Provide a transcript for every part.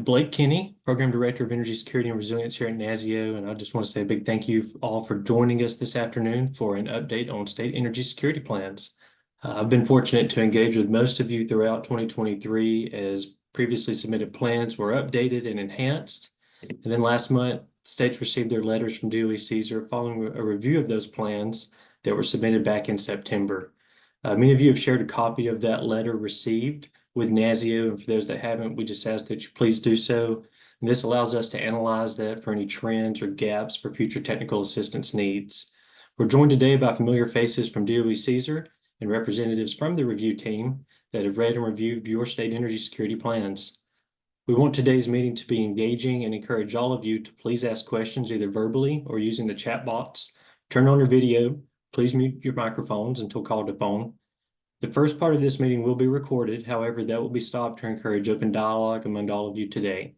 am Blake Kinney, Program Director of Energy Security and Resilience here at NASEO, and I just want to say a big thank you all for joining us this afternoon for an update on state energy security plans. I've been fortunate to engage with most of you throughout 2023 as previously submitted plans were updated and enhanced. And then last month, states received their letters from DOE CESER following a review of those plans that were submitted back in September. Many of you have shared a copy of that letter received with NASEO, and for those that haven't, we just ask that you please do so. And this allows us to analyze that for any trends or gaps for future technical assistance needs. We're joined today by familiar faces from DOE CESER and representatives from the review team that have read and reviewed your state energy security plans. We want today's meeting to be engaging and encourage all of you to please ask questions either verbally or using the chat box. Turn on your video. Please mute your microphones until called upon. The first part of this meeting will be recorded. However, that will be stopped to encourage open dialogue among all of you today.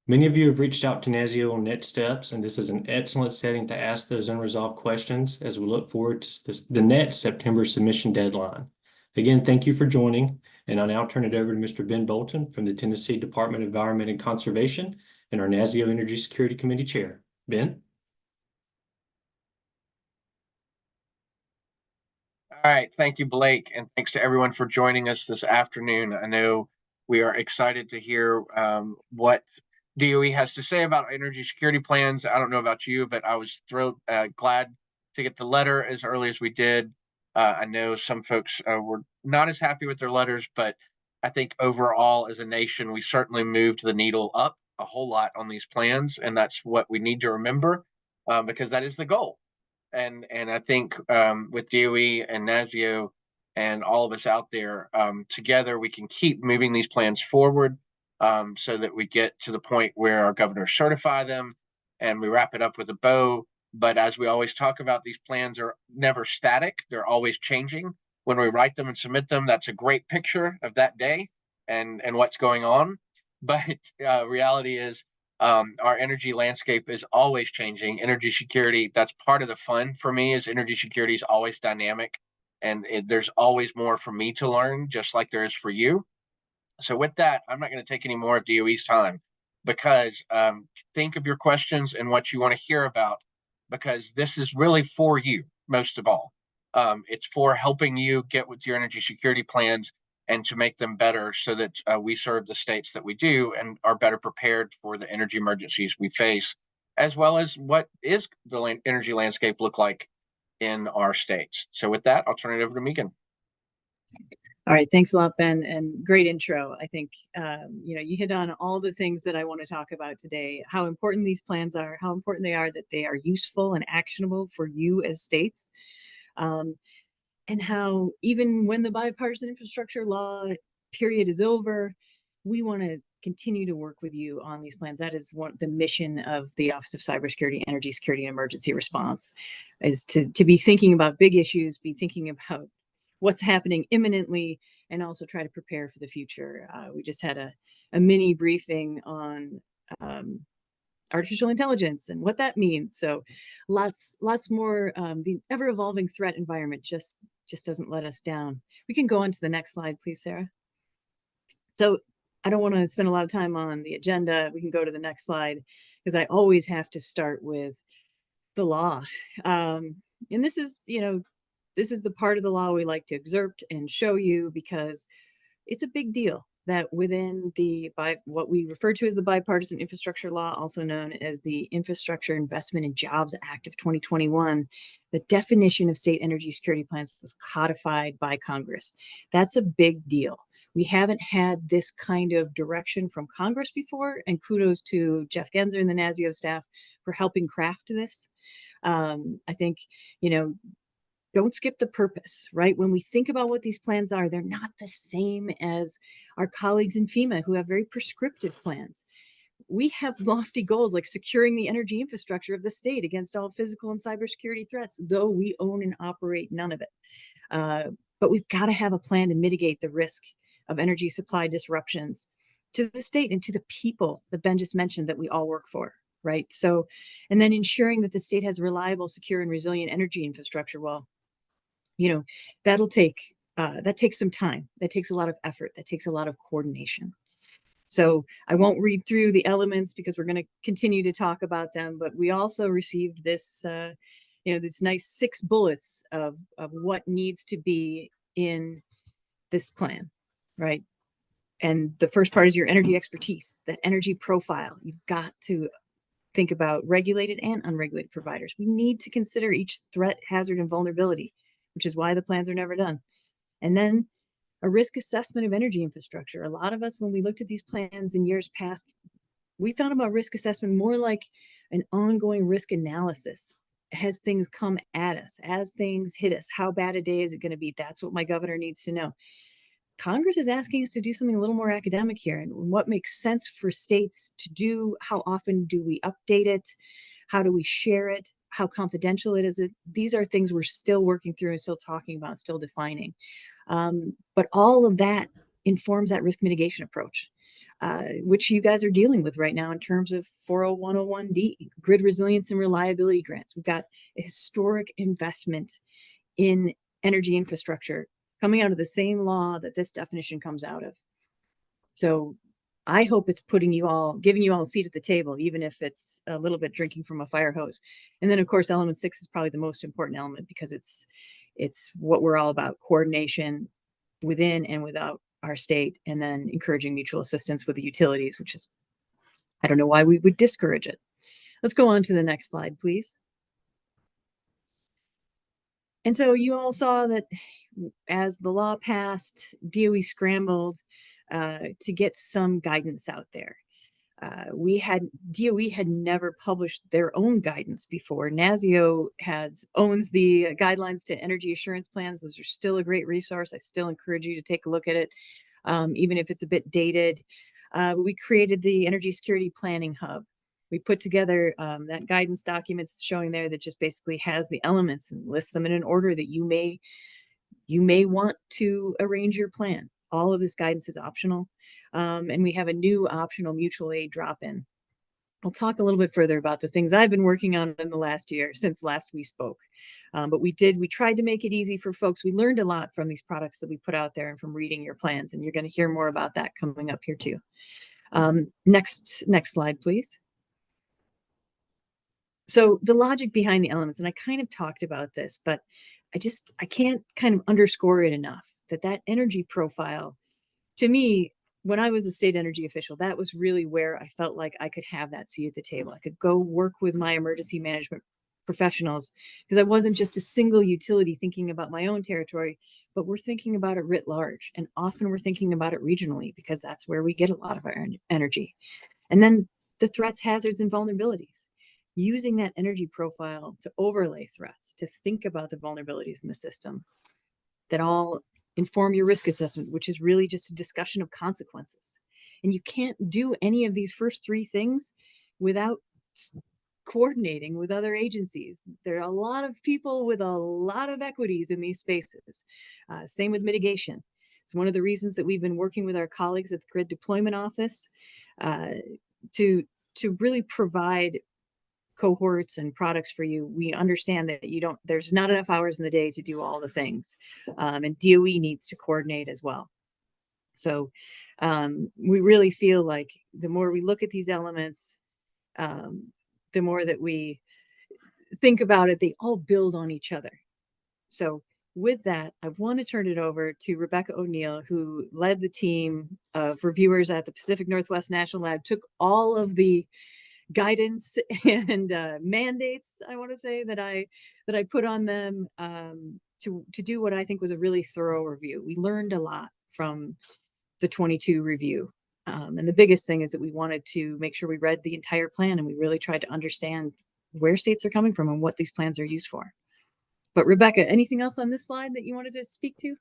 Many of you have reached out to NASEO on next steps, and this is an excellent setting to ask those unresolved questions as we look forward to the next September submission deadline. Again, thank you for joining, and I'll now turn it over to Mr. Ben Bolton from the Tennessee Department of Environment and Conservation and our NASEO Energy Security Committee Chair. Ben? All right, thank you, Blake, and thanks to everyone for joining us this afternoon. I know we are excited to hear what DOE has to say about energy security plans. I don't know about you, but I was thrilled, glad to get the letter as early as we did. I know some folks were not as happy with their letters, but I think overall as a nation, we certainly moved the needle up a whole lot on these plans, and that's what we need to remember because that is the goal. And I think with DOE and NASEO and all of us out there together, we can keep moving these plans forward so that we get to the point where our governors certify them and we wrap it up with a bow. But as we always talk about, these plans are never static. They're always changing. When we write them and submit them, that's a great picture of that day and what's going on. But reality is, our energy landscape is always changing. Energy security, that's part of the fun for me, is energy security is always dynamic, and there's always more for me to learn, just like there is for you. So with that, I'm not going to take any more of DOE's time, because think of your questions and what you want to hear about, because this is really for you, most of all. It's for helping you get with your energy security plans and to make them better so that we serve the states that we do and are better prepared for the energy emergencies we face, as well as what is the energy landscape look like in our states. So with that, I'll turn it over to Megan. All right, thanks a lot, Ben, and great intro. I think you hit on all the things that I want to talk about today, how important these plans are, how important they are, that they are useful and actionable for you as states. And how even when the bipartisan infrastructure law period is over, we want to continue to work with you on these plans. That is the mission of the Office of Cybersecurity, Energy Security, and Emergency Response, is to be thinking about big issues, be thinking about what's happening imminently, and also try to prepare for the future. We just had a mini briefing on artificial intelligence and what that means. So lots more. The ever-evolving threat environment just doesn't let us down. We can go on to the next slide, please, Sarah. So I don't want to spend a lot of time on the agenda. We can go to the next slide, because I always have to start with the law. And this is the part of the law we like to excerpt and show you, because it's a big deal that within what we refer to as the Bipartisan Infrastructure Law, also known as the Infrastructure Investment and Jobs Act of 2021, the definition of state energy security plans was codified by Congress. That's a big deal. We haven't had this kind of direction from Congress before, and kudos to Jeff Genzer and the NASEO staff for helping craft this. I think, don't skip the purpose, right? When we think about what these plans are, they're not the same as our colleagues in FEMA who have very prescriptive plans. We have lofty goals like securing the energy infrastructure of the state against all physical and cybersecurity threats, though we own and operate none of it. But we've got to have a plan to mitigate the risk of energy supply disruptions to the state and to the people that Ben just mentioned that we all work for, right? So, and then ensuring that the state has reliable, secure, and resilient energy infrastructure. Well, that takes some time. That takes a lot of effort. That takes a lot of coordination. So I won't read through the elements because we're going to continue to talk about them, but we also received this, this nice 6 bullets of what needs to be in this plan, right? And the first part is your energy expertise, that energy profile. You've got to think about regulated and unregulated providers. We need to consider each threat, hazard, and vulnerability, which is why the plans are never done. And then a risk assessment of energy infrastructure. A lot of us, when we looked at these plans in years past, we thought about risk assessment more like an ongoing risk analysis as things come at us, as things hit us. How bad a day is it going to be? That's what my governor needs to know. Congress is asking us to do something a little more academic here, and what makes sense for states to do. How often do we update it? How do we share it? How confidential it is? These are things we're still working through and still talking about, still defining. But all of that informs that risk mitigation approach, which you guys are dealing with right now in terms of 40101D, grid resilience and reliability grants. We've got a historic investment in energy infrastructure coming out of the same law that this definition comes out of. So I hope it's giving you all a seat at the table, even if it's a little bit drinking from a fire hose. And then of course, element 6 is probably the most important element because it's what we're all about: coordination within and without our state, and then encouraging mutual assistance with the utilities, which is, I don't know why we would discourage it. Let's go on to the next slide, please. And so you all saw that as the law passed, DOE scrambled to get some guidance out there. DOE had never published their own guidance before. NASEO owns the guidelines to energy assurance plans. Those are still a great resource. I still encourage you to take a look at it, even if it's a bit dated. We created the Energy Security Planning Hub. We put together that guidance document showing there that just basically has the elements and lists them in an order that you may want to arrange your plan. All of this guidance is optional. And we have a new optional mutual aid drop-in. I'll talk a little bit further about the things I've been working on in the last year since last we spoke. But we tried to make it easy for folks. We learned a lot from these products that we put out there and from reading your plans. And you're going to hear more about that coming up here too. Next slide, please. So the logic behind the elements, and I kind of talked about this, but I can't kind of underscore it enough, that energy profile, to me, when I was a state energy official, that was really where I felt like I could have that seat at the table. I could go work with my emergency management professionals because I wasn't just a single utility thinking about my own territory, but we're thinking about it writ large. And often we're thinking about it regionally because that's where we get a lot of our energy. And then the threats, hazards, and vulnerabilities. Using that energy profile to overlay threats, to think about the vulnerabilities in the system that all inform your risk assessment, which is really just a discussion of consequences. And you can't do any of these first 3 things without coordinating with other agencies. There are a lot of people with a lot of equities in these spaces. Same with mitigation. It's one of the reasons that we've been working with our colleagues at the Grid Deployment Office to really provide cohorts and products for you. We understand that there's not enough hours in the day to do all the things. And DOE needs to coordinate as well. So we really feel like the more we look at these elements, the more that we think about it, they all build on each other. So with that, I want to turn it over to Rebecca O'Neill, who led the team of reviewers at the Pacific Northwest National Lab, took all of the guidance and mandates, I want to say, that I put on them to do what I think was a really thorough review. We learned a lot from the 22 review. And the biggest thing is that we wanted to make sure we read the entire plan and we really tried to understand where states are coming from and what these plans are used for. But Rebecca, anything else on this slide that you wanted to speak to?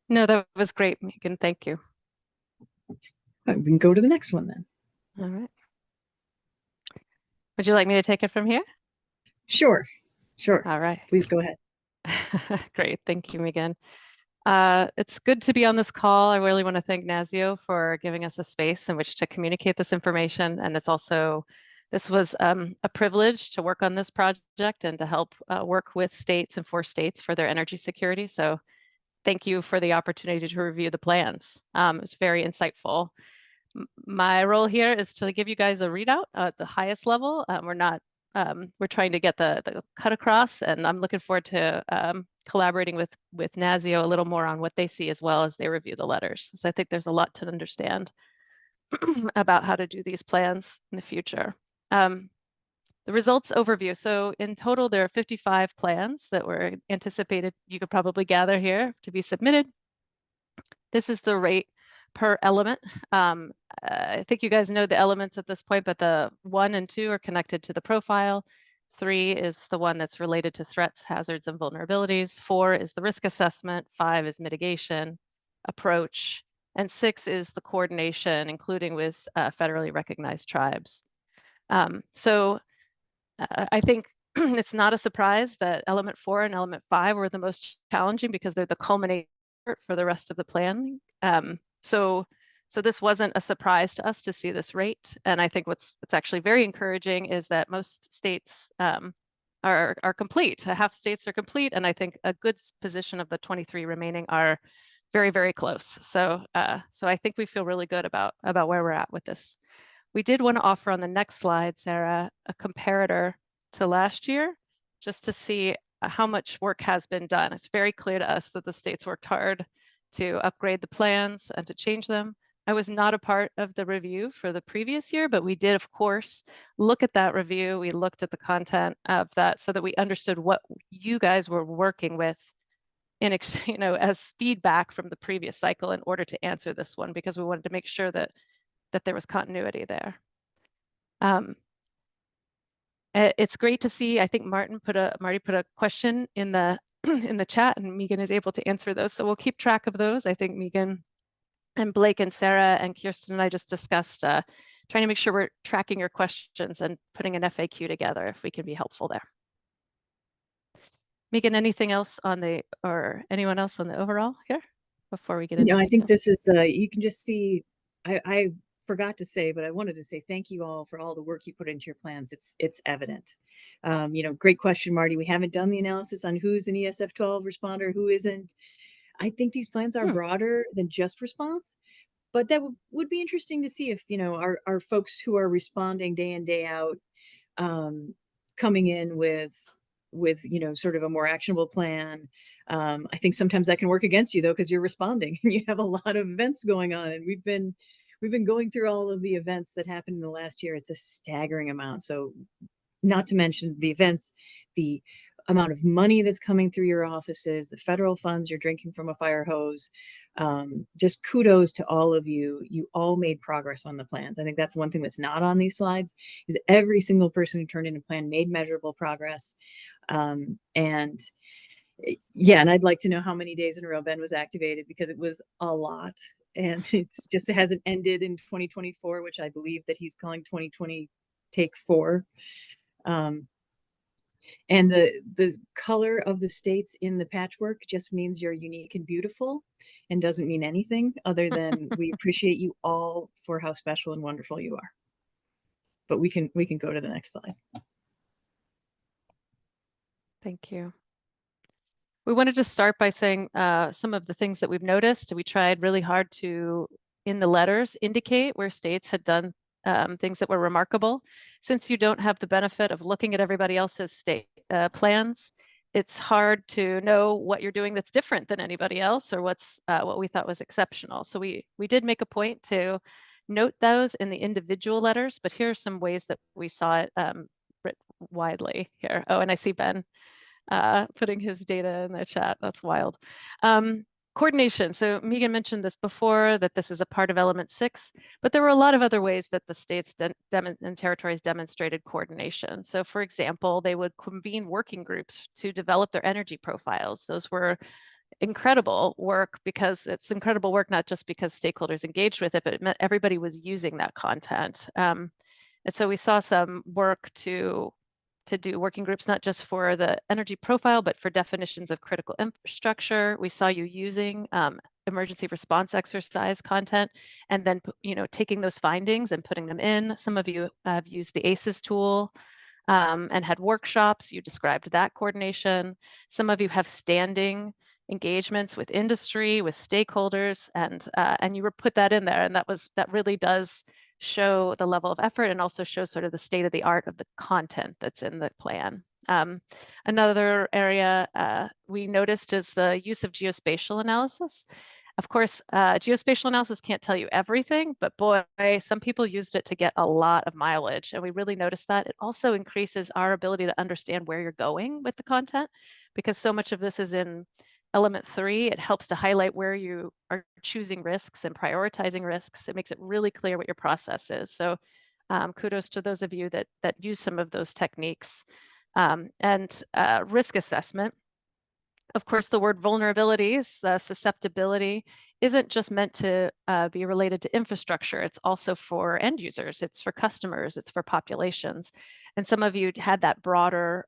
No, that was great, Megan. Thank you. All right, we can go to the next one then. All right. Would you like me to take it from here? Sure. All right. Please go ahead. Great. Thank you, Megan. It's good to be on this call. I really want to thank NASEO for giving us a space in which to communicate this information. And this was a privilege to work on this project and to help work with states and for states for their energy security. So thank you for the opportunity to review the plans. It was very insightful. my role here is to give you guys a readout at the highest level. We're trying to get the cut across, and I'm looking forward to collaborating with NASEO a little more on what they see as well as they review the letters. So I think there's a lot to understand about how to do these plans in the future. The results overview. So in total, there are 55 plans that were anticipated, you could probably gather here, to be submitted. This is the rate per element. I think you guys know the elements at this point, but the 1 and 2 are connected to the profile. 3 is the one that's related to threats, hazards, and vulnerabilities. 4 is the risk assessment. 5 is mitigation, approach, and 6 is the coordination, including with federally recognized tribes. I think it's not a surprise that element 4 and element 5 were the most challenging because they're the culminating for the rest of the plan. So this wasn't a surprise to us to see this rate. And I think what's actually very encouraging is that most states are complete. Half states are complete, and I think a good position of the 23 remaining are very, very close. So I think we feel really good about where we're at with this. We did want to offer on the next slide, Sarah, a comparator to last year, just to see how much work has been done. It's very clear to us that the states worked hard to upgrade the plans and to change them. I was not a part of the review for the previous year, but we did, of course, look at that review. We looked at the content of that so that we understood what you guys were working with as feedback from the previous cycle in order to answer this one, because we wanted to make sure that there was continuity there. It's great to see. I think Marty put a question in the in the chat, and Megan is able to answer those. So we'll keep track of those. I think Megan and Blake and Sarah and Kirsten and I just discussed trying to make sure we're tracking your questions and putting an FAQ together if we can be helpful there. Megan, anything else or anyone else on the overall here before we get into I think detail? this is, you can just see, I forgot to say, but I wanted to say thank you all for all the work you put into your plans. It's evident. Great question, Marty. We haven't done the analysis on who's an ESF-12 responder, who isn't. I think these plans are broader than just response, but that would be interesting to see if, our folks who are responding day in, day out, coming in with sort of a more actionable plan. I think sometimes that can work against you though, because you're responding and you have a lot of events going on, and we've been going through all of the events that happened in the last year. It's a staggering amount. So not to mention the events, the amount of money that's coming through your offices, the federal funds you're drinking from a fire hose. Just kudos to all of you. You all made progress on the plans. I think that's one thing that's not on these slides, is every single person who turned in a plan made measurable progress. And I'd like to know how many days in a row Ben was activated, because it was a lot, and it hasn't ended in 2024, which I believe that he's calling 2020 take 4. And the color of the states in the patchwork just means you're unique and beautiful, and doesn't mean anything other than we appreciate you all for how special and wonderful you are. But we can go to the next slide. Thank you. We wanted to start by saying some of the things that we've noticed. We tried really hard to, in the letters, indicate where states had done things that were remarkable. Since you don't have the benefit of looking at everybody else's state plans, it's hard to know what you're doing that's different than anybody else, or what we thought was exceptional. So we did make a point to note those in the individual letters, but here are some ways that we saw it writ widely here. Oh, and I see Ben putting his data in the chat. That's wild. Coordination. So Megan mentioned this before, that this is a part of element 6, but there were a lot of other ways that the states and territories demonstrated coordination. So for example, they would convene working groups to develop their energy profiles. Those were incredible work, because it's incredible work not just because stakeholders engaged with it, but it meant everybody was using that content. And so we saw some work to do working groups, not just for the energy profile, but for definitions of critical infrastructure. We saw you using emergency response exercise content, and then taking those findings and putting them in. Some of you have used the ACES tool and had workshops. You described that coordination. Some of you have standing engagements with industry, with stakeholders, and you put that in there, and that really does show the level of effort and also shows sort of the state of the art of the content that's in the plan. Another area we noticed is the use of geospatial analysis. Of course, geospatial analysis can't tell you everything, but boy, some people used it to get a lot of mileage, and we really noticed that. It also increases our ability to understand where you're going with the content, because so much of this is in element 3. It helps to highlight where you are choosing risks and prioritizing risks. It makes it really clear what your process is. So kudos to those of you that use some of those techniques. And risk assessment. Of course, the word vulnerabilities, the susceptibility, isn't just meant to be related to infrastructure. It's also for end users. It's for customers. It's for populations. And some of you had that broader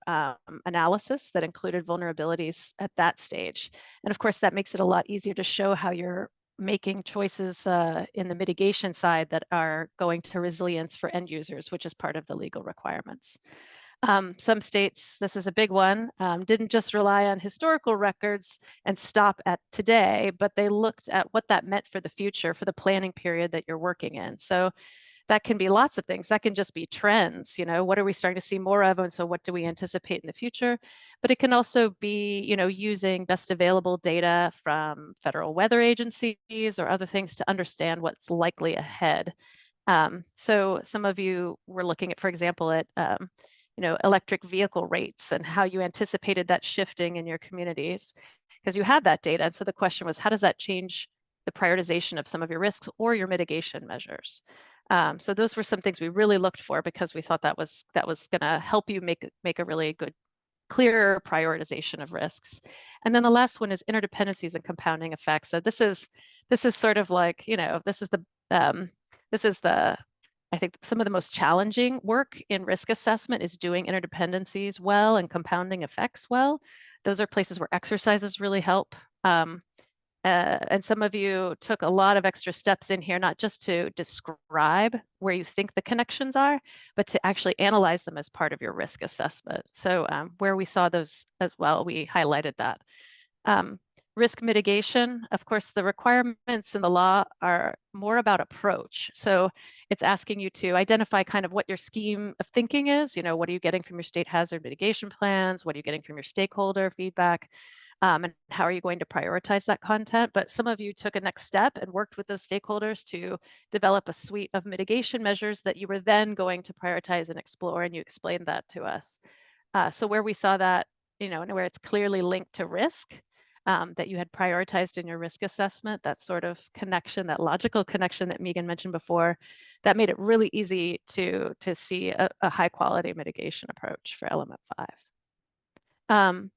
analysis that included vulnerabilities at that stage. And of course, that makes it a lot easier to show how you're making choices in the mitigation side that are going to resilience for end users, which is part of the legal requirements. Some states, this is a big one, didn't just rely on historical records and stop at today, but they looked at what that meant for the future, for the planning period that you're working in. So that can be lots of things. That can just be trends, what are we starting to see more of? And so what do we anticipate in the future? But it can also be, using best available data from federal weather agencies or other things to understand what's likely ahead. So some of you were looking at, for example, at electric vehicle rates and how you anticipated that shifting in your communities, because you had that data. And so the question was, how does that change the prioritization of some of your risks or your mitigation measures? So those were some things we really looked for, because we thought that was going to help you make a really good, clearer prioritization of risks. And then the last one is interdependencies and compounding effects. So this is sort of like, this is the I think some of the most challenging work in risk assessment is doing interdependencies well and compounding effects well. Those are places where exercises really help. And some of you took a lot of extra steps in here, not just to describe where you think the connections are, but to actually analyze them as part of your risk assessment. So where we saw those as well, we highlighted that. Risk mitigation, of course, the requirements in the law are more about approach. So it's asking you to identify kind of what your scheme of thinking is. What are you getting from your state hazard mitigation plans? What are you getting from your stakeholder feedback? And how are you going to prioritize that content? But some of you took a next step and worked with those stakeholders to develop a suite of mitigation measures that you were then going to prioritize and explore, and you explained that to us. So where we saw that, and where it's clearly linked to risk, that you had prioritized in your risk assessment, that sort of connection, that logical connection that Megan mentioned before, that made it really easy to see a high quality mitigation approach for element 5.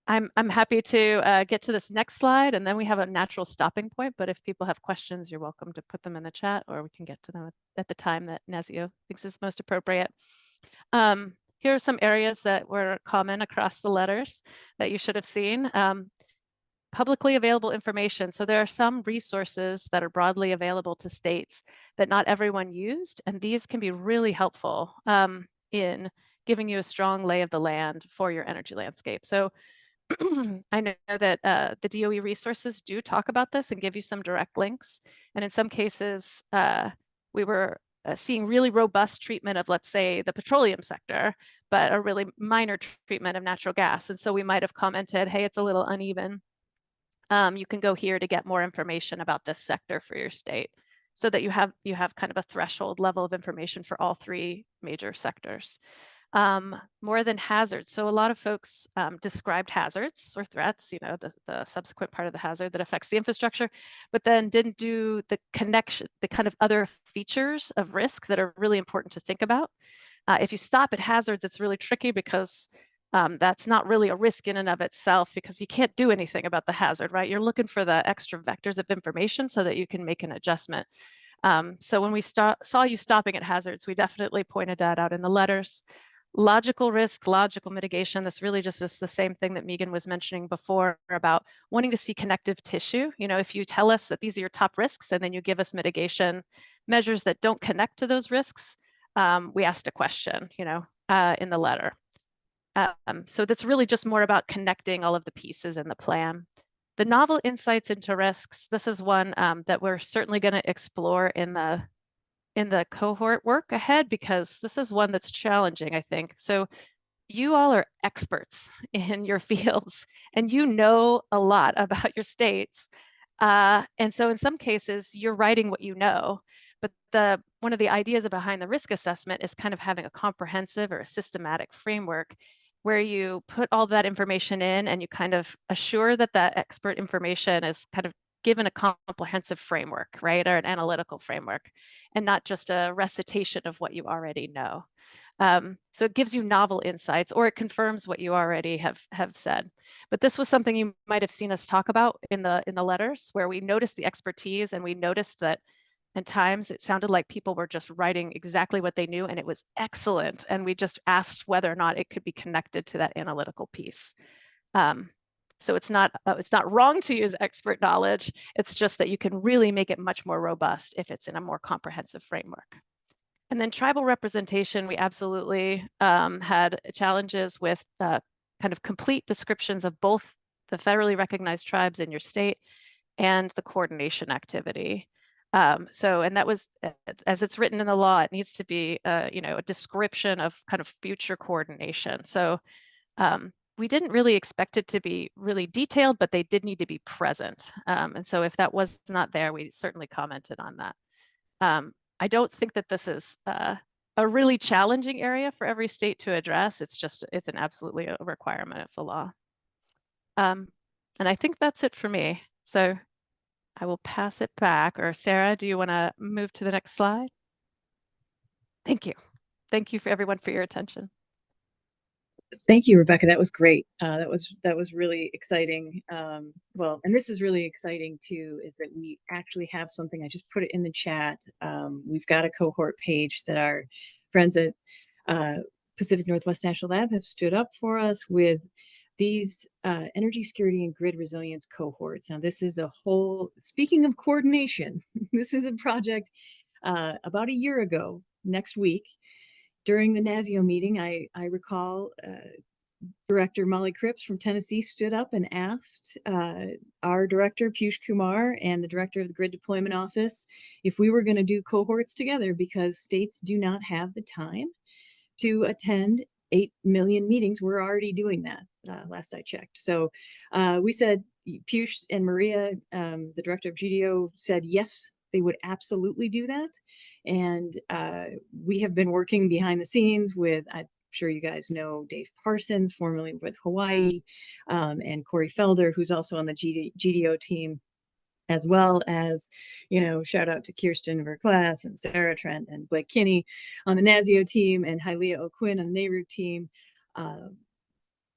I'm happy to get to this next slide, and then we have a natural stopping point, but if people have questions, you're welcome to put them in the chat, or we can get to them at the time that NASEO thinks is most appropriate. Here are some areas that were common across the letters that you should have seen. Publicly available information. So there are some resources that are broadly available to states that not everyone used, and these can be really helpful in giving you a strong lay of the land for your energy landscape. So I know that the DOE resources do talk about this and give you some direct links. And in some cases, we were seeing really robust treatment of, let's say, the petroleum sector, but a really minor treatment of natural gas. And so we might have commented, hey, it's a little uneven. You can go here to get more information about this sector for your state, so that you have kind of a threshold level of information for all 3 major sectors. More than hazards. So a lot of folks described hazards or threats, the subsequent part of the hazard that affects the infrastructure, but then didn't do the connection, the kind of other features of risk that are really important to think about. If you stop at hazards, it's really tricky, because that's not really a risk in and of itself, because you can't do anything about the hazard, right? You're looking for the extra vectors of information so that you can make an adjustment. So when we saw you stopping at hazards, we definitely pointed that out in the letters. Logical risk, logical mitigation, this really just is the same thing that Megan was mentioning before about wanting to see connective tissue. If you tell us that these are your top risks and then you give us mitigation measures that don't connect to those risks, we asked a question, in the letter. So that's really just more about connecting all of the pieces in the plan. The novel insights into risks, this is one that we're certainly going to explore in the cohort work ahead, because this is one that's challenging, I think. So you all are experts in your fields, and you know a lot about your states. And so in some cases, you're writing what you know, but one of the ideas behind the risk assessment is kind of having a comprehensive or a systematic framework where you put all that information in and you kind of assure that that expert information is kind of given a comprehensive framework, right? Or an analytical framework, and not just a recitation of what you already know. So it gives you novel insights, or it confirms what you already have said. But this was something you might have seen us talk about in the letters, where we noticed the expertise, and we noticed that at times it sounded like people were just writing exactly what they knew, and it was excellent. And we just asked whether or not it could be connected to that analytical piece. So it's not wrong to use expert knowledge. It's just that you can really make it much more robust if it's in a more comprehensive framework. And then tribal representation, we absolutely had challenges with kind of complete descriptions of both the federally recognized tribes in your state and the coordination activity. And that was, as it's written in the law, it needs to be a description of kind of future coordination. So we didn't really expect it to be really detailed, but they did need to be present. And so if that was not there, we certainly commented on that. I don't think that this is a really challenging area for every state to address. It's an absolutely a requirement of the law. And I think that's it for me. So I will pass it back. Or Sarah, do you want to move to the next slide? Thank you. Thank you for everyone for your attention. Thank you, Rebecca. That was great. That was really exciting. Well, and this is really exciting too, is that we actually have something. I just put it in the chat. We've got a cohort page that our friends at Pacific Northwest National Lab have stood up for us with these energy security and grid resilience cohorts. Now, this is a whole, speaking of coordination, this is a project about a year ago, next week, during the NASEO meeting. I recall Director Molly Cripps from Tennessee stood up and asked our director, Piyush Kumar, and the director of the Grid Deployment Office if we were going to do cohorts together, because states do not have the time to attend 8 million meetings. We're already doing that, last I checked. So we said, Piyush and Maria, the director of GDO, said yes, they would absolutely do that. And we have been working behind the scenes with, I'm sure you guys know, Dave Parsons, formerly with Hawaii, and Corey Felder, who's also on the GDO team, as well as, shout out to Kirsten Verklaas and Sarah Trent and Blake Kinney on the NASEO team, and Hylea O'Quinn on the NARU team.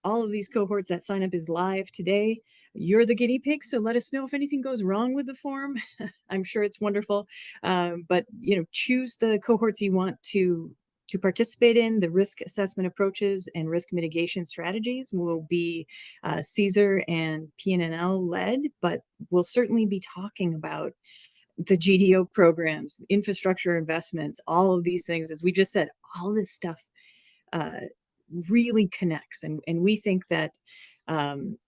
All of these cohorts, that sign up is live today. You're the guinea pig, so let us know if anything goes wrong with the form. I'm sure it's wonderful, but choose the cohorts you want to participate in. The risk assessment approaches and risk mitigation strategies will be CESER and PNNL led, but we'll certainly be talking about the GDO programs, infrastructure investments, all of these things. As we just said, all this stuff really connects, and we think that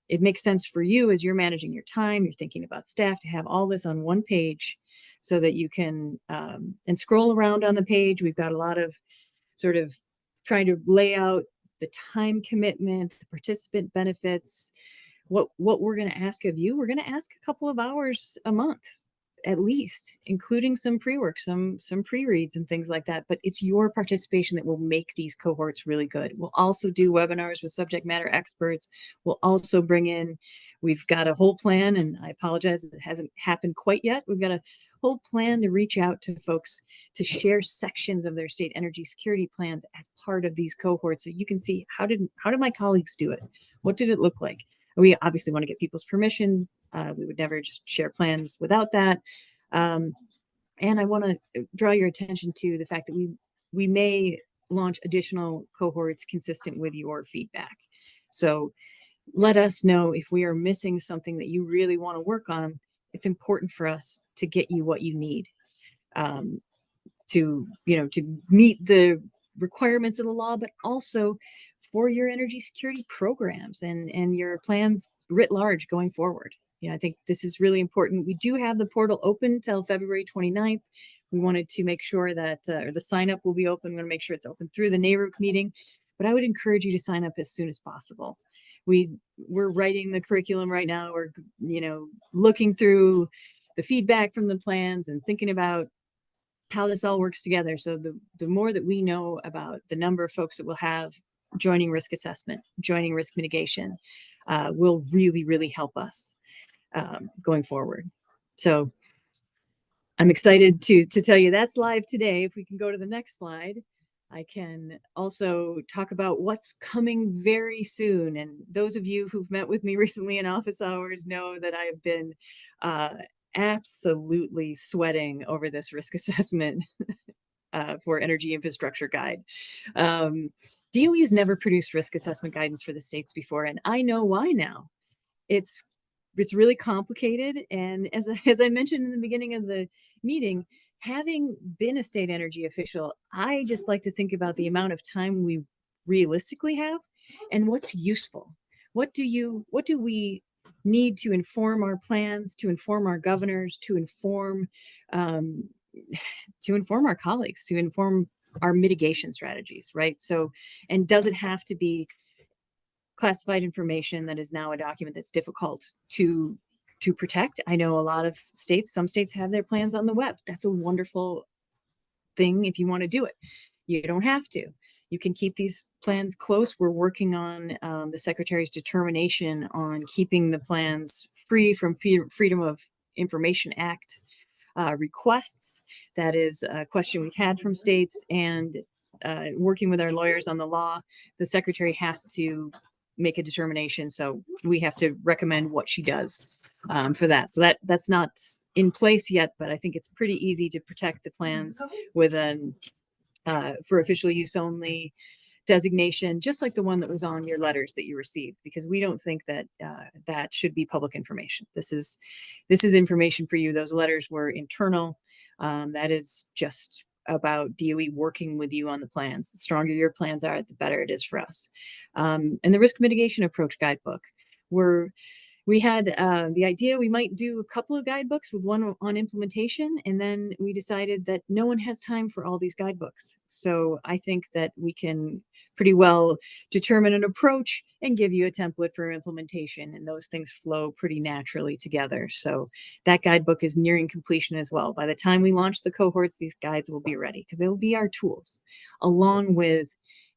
it makes sense for you as you're managing your time, you're thinking about staff, to have all this on one page so that you can and scroll around on the page. We've got a lot of sort of trying to lay out the time commitment, the participant benefits, what we're going to ask of you. We're going to ask a couple of hours a month, at least, including some pre-work, some pre-reads and things like that. But it's your participation that will make these cohorts really good. We'll also do webinars with subject matter experts. We'll also bring in, we've got a whole plan, and I apologize, it hasn't happened quite yet. We've got a whole plan to reach out to folks to share sections of their state energy security plans as part of these cohorts, so you can see how did my colleagues do it? What did it look like? We obviously want to get people's permission. We would never just share plans without that. And I want to draw your attention to the fact that we may launch additional cohorts consistent with your feedback. So let us know if we are missing something that you really want to work on. It's important for us to get you what you need to meet the requirements of the law, but also for your energy security programs and your plans writ large going forward. I think this is really important. We do have the portal open till February 29th. We wanted to make sure that the sign up will be open. We're going to make sure it's open through the NARUC meeting, but I would encourage you to sign up as soon as possible. We're writing the curriculum right now. We're, looking through the feedback from the plans and thinking about how this all works together. So the more that we know about the number of folks that will have joining risk assessment, joining risk mitigation, will really, really help us going forward. So I'm excited to tell you that's live today. If we can go to the next slide, I can also talk about what's coming very soon. And those of you who've met with me recently in office hours know that I've been absolutely sweating over this risk assessment for energy infrastructure guide. DOE has never produced risk assessment guidance for the states before, and I know why now. It's really complicated, and as I mentioned in the beginning of the meeting, having been a state energy official, I just like to think about the amount of time we realistically have and what's useful. What do we need to inform our plans, to inform our governors, to inform our colleagues, to inform our mitigation strategies, right? So, and does it have to be classified information that is now a document that's difficult to protect? I know a lot of states, some states have their plans on the web. That's a wonderful thing if you want to do it. You don't have to. You can keep these plans close. We're working on the Secretary's determination on keeping the plans free from Freedom of Information Act requests. That is a question we've had from states, and working with our lawyers on the law, the Secretary has to make a determination. So we have to recommend what she does for that. So that's not in place yet, but I think it's pretty easy to protect the plans with an for official use only designation, just like the one that was on your letters that you received, because we don't think that that should be public information. This is information for you. Those letters were internal. That is just about DOE working with you on the plans. The stronger your plans are, the better it is for us. And the risk mitigation approach guidebook, we had the idea we might do a couple of guidebooks with one on implementation, and then we decided that no one has time for all these guidebooks. So I think that we can pretty well determine an approach and give you a template for implementation, and those things flow pretty naturally together. So that guidebook is nearing completion as well. By the time we launch the cohorts, these guides will be ready because they will be our tools, along with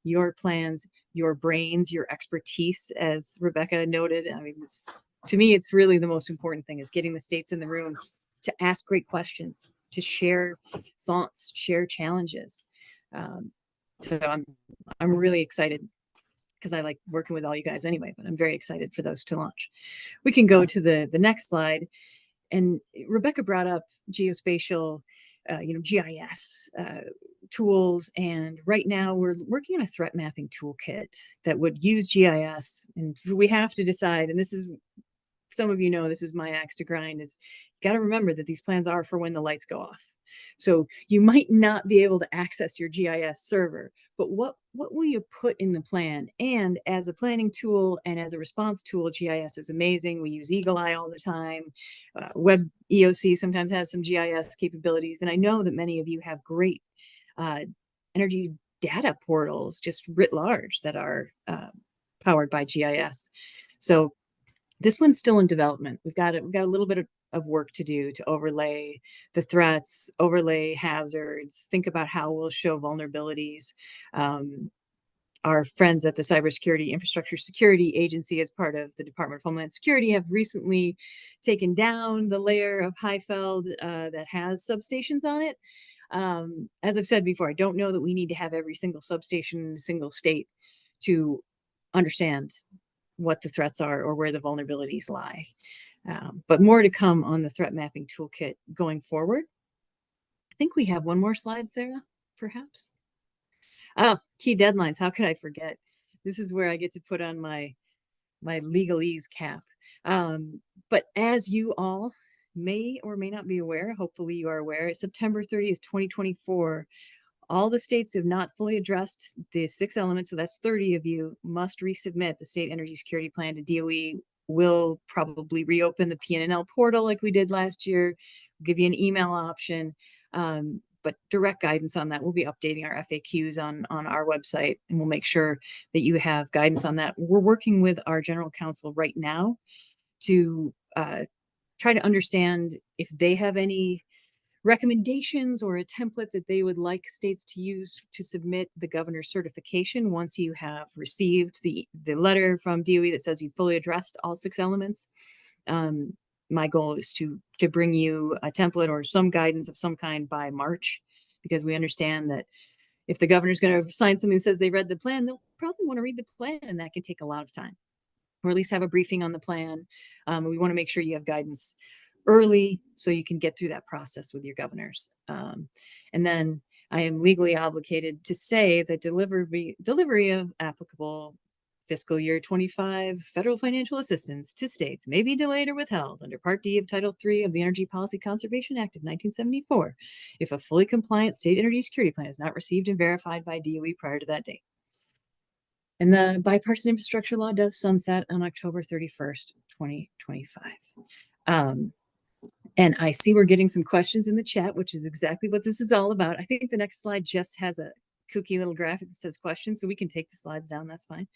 your plans, your brains, your expertise, as Rebecca noted. I mean, to me, it's really the most important thing, is getting the states in the room to ask great questions, to share thoughts, share challenges. So I'm really excited, because I like working with all you guys anyway, but I'm very excited for those to launch. We can go to the next slide. And Rebecca brought up geospatial, GIS tools. And right now we're working on a threat mapping toolkit that would use GIS. And we have to decide, and this is, some of you know, this is my axe to grind, is you got to remember that these plans are for when the lights go off. So you might not be able to access your GIS server, but what will you put in the plan? And as a planning tool and as a response tool, GIS is amazing. We use Eagle Eye all the time. Web EOC sometimes has some GIS capabilities. And I know that many of you have great energy data portals just writ large that are powered by GIS. So this one's still in development. We've got a little bit of work to do to overlay the threats, overlay hazards, think about how we'll show vulnerabilities. Our friends at the Cybersecurity Infrastructure Security Agency, as part of the Department of Homeland Security, have recently taken down the layer of Highfeld that has substations on it. As I've said before, I don't know that we need to have every single substation in a single state to understand what the threats are or where the vulnerabilities lie. But more to come on the threat mapping toolkit going forward. I think we have one more slide, Sarah, perhaps. Oh, key deadlines. How could I forget? This is where I get to put on my legalese cap. But as you all may or may not be aware, hopefully you are aware, September 30th, 2024, all the states have not fully addressed the 6 elements, so that's 30 of you, must resubmit the State Energy Security Plan to DOE we'll probably reopen the PNNL portal like we did last year, give you an email option, but direct guidance on that. We'll be updating our FAQs on our website, and we'll make sure that you have guidance on that. We're working with our general counsel right now to try to understand if they have any recommendations or a template that they would like states to use to submit the governor's certification once you have received the letter from DOE that says you fully addressed all 6 elements. My goal is to bring you a template or some guidance of some kind by March, because we understand that if the governor's going to sign something that says they read the plan, they'll probably want to read the plan, and that can take a lot of time, or at least have a briefing on the plan. We want to make sure you have guidance early so you can get through that process with your governors. And then I am legally obligated to say that delivery of applicable fiscal year 25 federal financial assistance to states may be delayed or withheld under Part D of Title III of the Energy Policy Conservation Act of 1974 if a fully compliant state energy security plan is not received and verified by DOE prior to that date. And the bipartisan infrastructure law does sunset on October 31st, 2025. And I see we're getting some questions in the chat, which is exactly what this is all about. I think the next slide just has a kooky little graphic that says questions, so we can take the slides down, that's fine.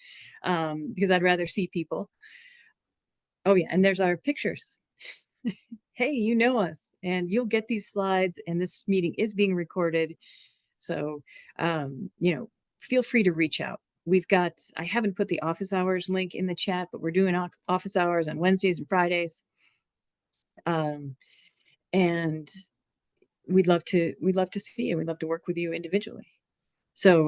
Because I'd rather see people. Oh yeah, and there's our pictures. Hey, you know us, and you'll get these slides, and this meeting is being recorded. So, feel free to reach out. I haven't put the office hours link in the chat, but we're doing office hours on Wednesdays and Fridays. And we'd love to see you. We'd love to work with you individually. So